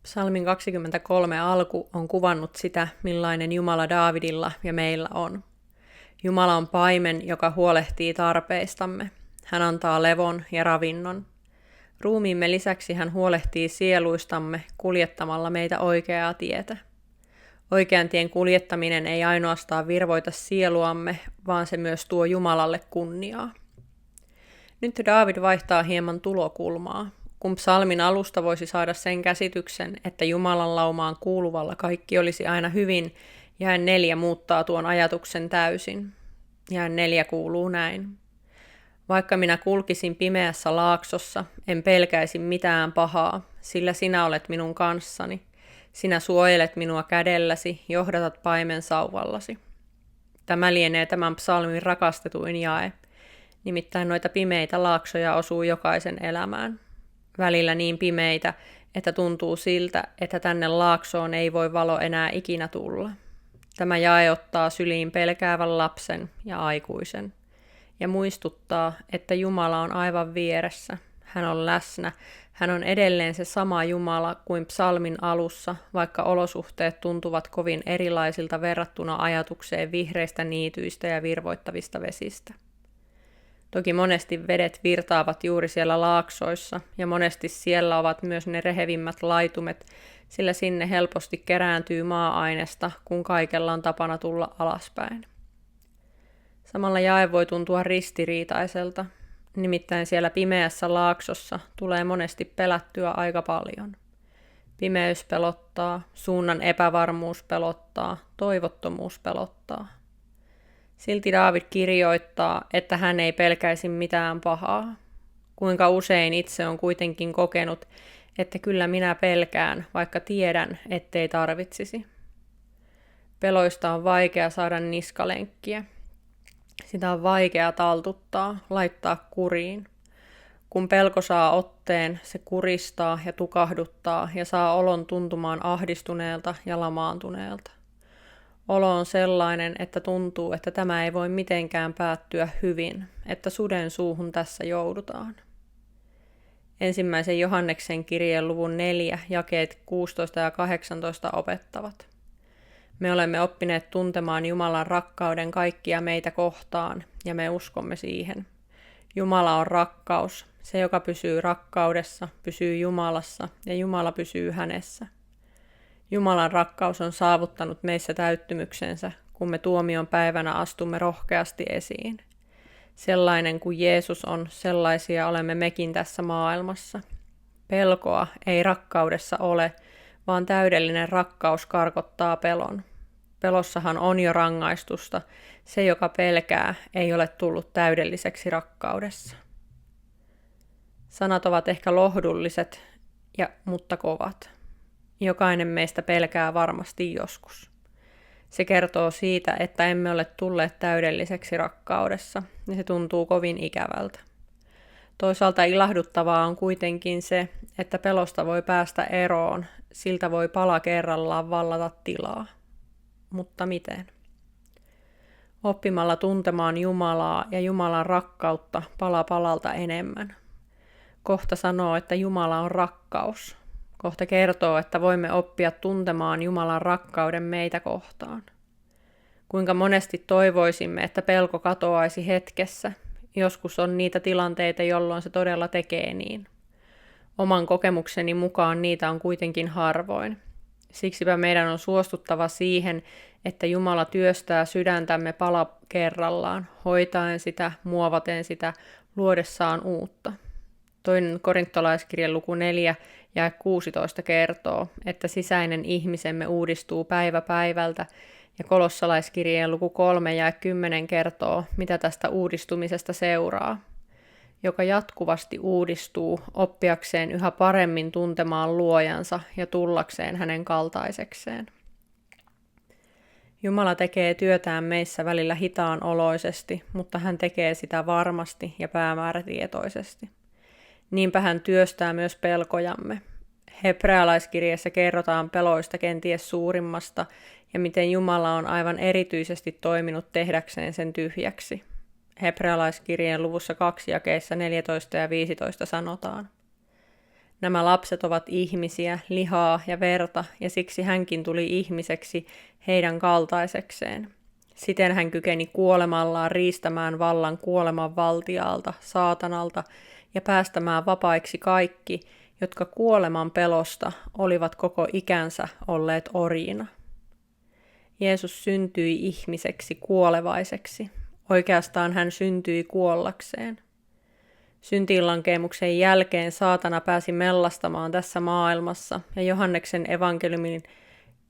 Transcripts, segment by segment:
Psalmin 23 alku on kuvannut sitä, millainen Jumala Daavidilla ja meillä on. Jumala on paimen, joka huolehtii tarpeistamme. Hän antaa levon ja ravinnon. Ruumiimme lisäksi hän huolehtii sieluistamme kuljettamalla meitä oikeaa tietä. Oikean tien kuljettaminen ei ainoastaan virvoita sieluamme, vaan se myös tuo Jumalalle kunniaa. Nyt Daavid vaihtaa hieman tulokulmaa. Kun psalmin alusta voisi saada sen käsityksen, että Jumalan laumaan kuuluvalla kaikki olisi aina hyvin, jae 4 muuttaa tuon ajatuksen täysin. Jae 4 kuuluu näin. Vaikka minä kulkisin pimeässä laaksossa, en pelkäisi mitään pahaa, sillä sinä olet minun kanssani. Sinä suojelet minua kädelläsi, johdatat paimen sauvallasi. Tämä lienee tämän psalmin rakastetuin jae. Nimittäin noita pimeitä laaksoja osuu jokaisen elämään. Välillä niin pimeitä, että tuntuu siltä, että tänne laaksoon ei voi valo enää ikinä tulla. Tämä jae ottaa syliin pelkäävän lapsen ja aikuisen ja muistuttaa, että Jumala on aivan vieressä. Hän on läsnä. Hän on edelleen se sama Jumala kuin psalmin alussa, vaikka olosuhteet tuntuvat kovin erilaisilta verrattuna ajatukseen vihreistä niityistä ja virvoittavista vesistä. Toki monesti vedet virtaavat juuri siellä laaksoissa, ja monesti siellä ovat myös ne rehevimmät laitumet, sillä sinne helposti kerääntyy maa-ainesta, kun kaikella on tapana tulla alaspäin. Samalla jae voi tuntua ristiriitaiselta, nimittäin siellä pimeässä laaksossa tulee monesti pelättyä aika paljon. Pimeys pelottaa, suunnan epävarmuus pelottaa, toivottomuus pelottaa. Silti Daavid kirjoittaa, että hän ei pelkäisi mitään pahaa. Kuinka usein itse on kuitenkin kokenut, että kyllä minä pelkään, vaikka tiedän, ettei tarvitsisi. Peloista on vaikea saada niskalenkkiä. Sitä on vaikea taltuttaa, laittaa kuriin. Kun pelko saa otteen, se kuristaa ja tukahduttaa ja saa olon tuntumaan ahdistuneelta ja lamaantuneelta. Olo on sellainen, että tuntuu, että tämä ei voi mitenkään päättyä hyvin, että suden suuhun tässä joudutaan. Ensimmäisen Johanneksen kirjeen luvun 4 jakeet 16 ja 18 opettavat. Me olemme oppineet tuntemaan Jumalan rakkauden kaikkia meitä kohtaan, ja me uskomme siihen. Jumala on rakkaus. Se, joka pysyy rakkaudessa, pysyy Jumalassa, ja Jumala pysyy hänessä. Jumalan rakkaus on saavuttanut meissä täyttymyksensä, kun me tuomion päivänä astumme rohkeasti esiin. Sellainen kuin Jeesus on, sellaisia olemme mekin tässä maailmassa. Pelkoa ei rakkaudessa ole, vaan täydellinen rakkaus karkottaa pelon. Pelossahan on jo rangaistusta. Se, joka pelkää, ei ole tullut täydelliseksi rakkaudessa. Sanat ovat ehkä lohdulliset, mutta kovat. Jokainen meistä pelkää varmasti joskus. Se kertoo siitä, että emme ole tulleet täydelliseksi rakkaudessa, ja se tuntuu kovin ikävältä. Toisaalta ilahduttavaa on kuitenkin se, että pelosta voi päästä eroon, siltä voi pala kerrallaan vallata tilaa. Mutta miten? Oppimalla tuntemaan Jumalaa ja Jumalan rakkautta pala palalta enemmän. Kohta sanoo, että Jumala on rakkaus. Kohta kertoo, että voimme oppia tuntemaan Jumalan rakkauden meitä kohtaan. Kuinka monesti toivoisimme, että pelko katoaisi hetkessä. Joskus on niitä tilanteita, jolloin se todella tekee niin. Oman kokemukseni mukaan niitä on kuitenkin harvoin. Siksipä meidän on suostuttava siihen, että Jumala työstää sydäntämme pala kerrallaan, hoitaen sitä, muovaten sitä, luodessaan uutta. Toinen korintolaiskirjan luku 4 ja 16 kertoo, että sisäinen ihmisemme uudistuu päivä päivältä, ja kolossalaiskirjeen luku 3 ja 10 kertoo, mitä tästä uudistumisesta seuraa, joka jatkuvasti uudistuu oppiakseen yhä paremmin tuntemaan luojansa ja tullakseen hänen kaltaisekseen. Jumala tekee työtään meissä välillä hitaan oloisesti, mutta hän tekee sitä varmasti ja päämäärätietoisesti. Niinpä hän työstää myös pelkojamme. Hebrealaiskirjeessä kerrotaan peloista kenties suurimmasta ja miten Jumala on aivan erityisesti toiminut tehdäkseen sen tyhjäksi. Hebrealaiskirjeen luvussa 2 jakeissa 14 ja 15 sanotaan. Nämä lapset ovat ihmisiä, lihaa ja verta, ja siksi hänkin tuli ihmiseksi heidän kaltaisekseen. Siten hän kykeni kuolemallaan riistämään vallan kuoleman valtiaalta, saatanalta, ja päästämään vapaiksi kaikki, jotka kuoleman pelosta olivat koko ikänsä olleet orjina. Jeesus syntyi ihmiseksi kuolevaiseksi. Oikeastaan hän syntyi kuollakseen. Syntiinlankeemuksen jälkeen saatana pääsi mellastamaan tässä maailmassa, ja Johanneksen evankeliumin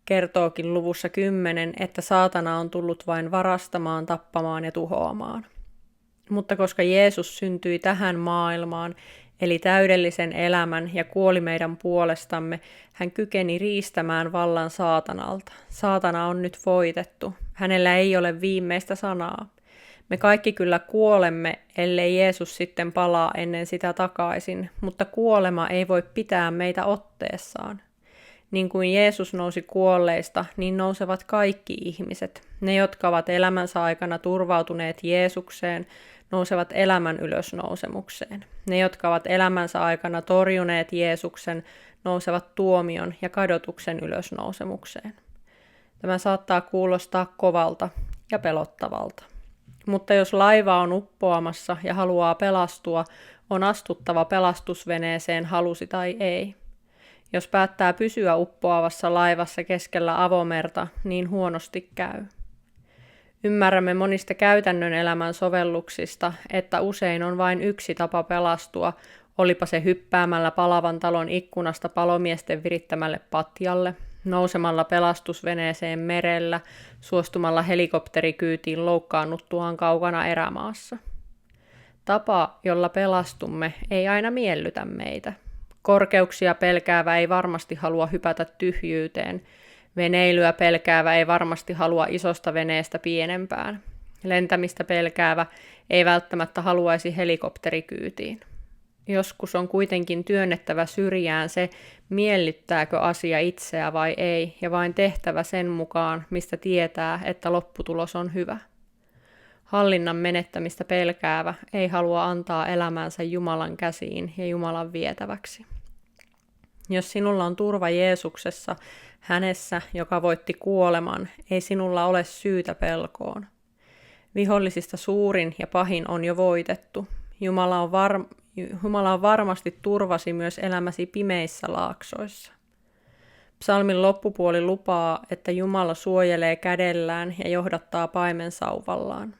kertookin luvussa 10, että saatana on tullut vain varastamaan, tappamaan ja tuhoamaan. Mutta koska Jeesus syntyi tähän maailmaan, eli täydellisen elämän ja kuoli meidän puolestamme, hän kykeni riistämään vallan saatanalta. Saatana on nyt voitettu. Hänellä ei ole viimeistä sanaa. Me kaikki kyllä kuolemme, ellei Jeesus sitten palaa ennen sitä takaisin, mutta kuolema ei voi pitää meitä otteessaan. Niin kuin Jeesus nousi kuolleista, niin nousevat kaikki ihmiset. Ne, jotka ovat elämänsä aikana turvautuneet Jeesukseen, nousevat elämän ylösnousemukseen. Ne, jotka ovat elämänsä aikana torjuneet Jeesuksen, nousevat tuomion ja kadotuksen ylösnousemukseen. Tämä saattaa kuulostaa kovalta ja pelottavalta. Mutta jos laiva on uppoamassa ja haluaa pelastua, on astuttava pelastusveneeseen halusi tai ei. Jos päättää pysyä uppoavassa laivassa keskellä avomerta, niin huonosti käy. Ymmärrämme monista käytännön elämän sovelluksista, että usein on vain yksi tapa pelastua, olipa se hyppäämällä palavan talon ikkunasta palomiesten virittämälle patjalle, nousemalla pelastusveneeseen merellä, suostumalla helikopterikyytiin loukkaannuttuaan kaukana erämaassa. Tapa, jolla pelastumme, ei aina miellytä meitä. Korkeuksia pelkäävä ei varmasti halua hypätä tyhjyyteen. Veneilyä pelkäävä ei varmasti halua isosta veneestä pienempään. Lentämistä pelkäävä ei välttämättä haluaisi helikopterikyytiin. Joskus on kuitenkin työnnettävä syrjään se, miellyttääkö asia itseä vai ei, ja vain tehtävä sen mukaan, mistä tietää, että lopputulos on hyvä. Hallinnan menettämistä pelkäävä ei halua antaa elämänsä Jumalan käsiin ja Jumalan vietäväksi. Jos sinulla on turva Jeesuksessa, hänessä, joka voitti kuoleman, ei sinulla ole syytä pelkoon. Vihollisista suurin ja pahin on jo voitettu. Jumala on varmasti turvasi myös elämäsi pimeissä laaksoissa. Psalmin loppupuoli lupaa, että Jumala suojelee kädellään ja johdattaa paimensauvallaan.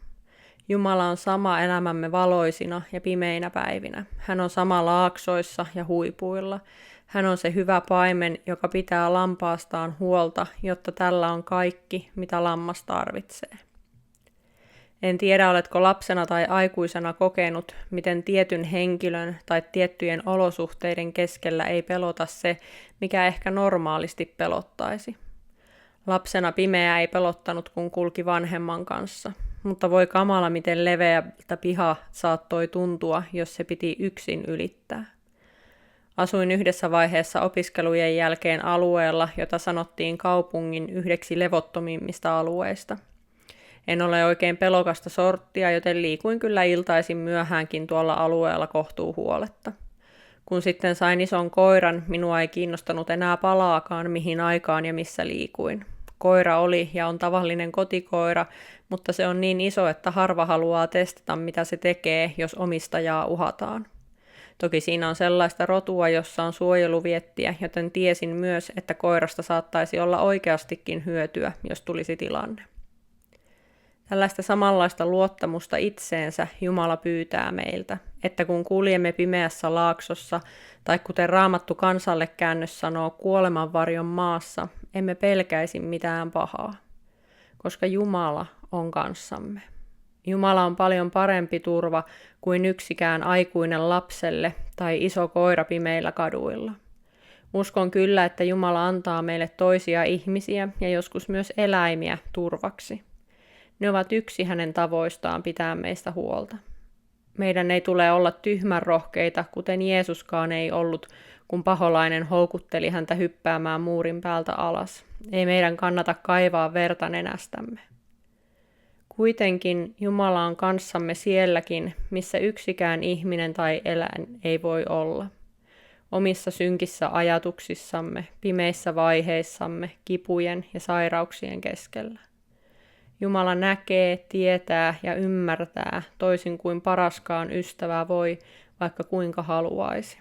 Jumala on sama elämämme valoisina ja pimeinä päivinä. Hän on sama laaksoissa ja huipuilla. Hän on se hyvä paimen, joka pitää lampaastaan huolta, jotta tällä on kaikki, mitä lammas tarvitsee. En tiedä, oletko lapsena tai aikuisena kokenut, miten tietyn henkilön tai tiettyjen olosuhteiden keskellä ei pelota se, mikä ehkä normaalisti pelottaisi. Lapsena pimeä ei pelottanut, kun kulki vanhemman kanssa, mutta voi kamala, miten leveältä piha saattoi tuntua, jos se piti yksin ylittää. Asuin yhdessä vaiheessa opiskelujen jälkeen alueella, jota sanottiin kaupungin yhdeksi levottomimmista alueista. En ole oikein pelokasta sorttia, joten liikuin kyllä iltaisin myöhäänkin tuolla alueella kohtuuhuoletta. Kun sitten sain ison koiran, minua ei kiinnostanut enää palaakaan, mihin aikaan ja missä liikuin. Koira oli ja on tavallinen kotikoira, mutta se on niin iso, että harva haluaa testata, mitä se tekee, jos omistajaa uhataan. Toki siinä on sellaista rotua, jossa on suojeluviettiä, joten tiesin myös, että koirasta saattaisi olla oikeastikin hyötyä, jos tulisi tilanne. Tällaista samanlaista luottamusta itseensä Jumala pyytää meiltä, että kun kuljemme pimeässä laaksossa, tai kuten Raamattu kansalle käännös sanoo kuolemanvarjon maassa, emme pelkäisi mitään pahaa, koska Jumala on kanssamme. Jumala on paljon parempi turva kuin yksikään aikuinen lapselle tai iso koira pimeillä kaduilla. Uskon kyllä, että Jumala antaa meille toisia ihmisiä ja joskus myös eläimiä turvaksi. Ne ovat yksi hänen tavoistaan pitää meistä huolta. Meidän ei tule olla tyhmän rohkeita, kuten Jeesuskaan ei ollut, kun paholainen houkutteli häntä hyppäämään muurin päältä alas. Ei meidän kannata kaivaa verta nenästämme. Kuitenkin Jumala on kanssamme sielläkin, missä yksikään ihminen tai eläin ei voi olla. omissa synkissä ajatuksissamme, pimeissä vaiheissamme, kipujen ja sairauksien keskellä. Jumala näkee, tietää ja ymmärtää toisin kuin paraskaan ystävä voi, vaikka kuinka haluaisi.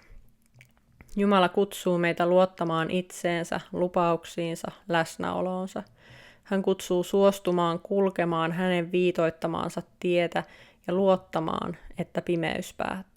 Jumala kutsuu meitä luottamaan itseensä, lupauksiinsa, läsnäoloonsa. Hän kutsuu suostumaan kulkemaan hänen viitoittamaansa tietä ja luottamaan, että pimeys päättyy.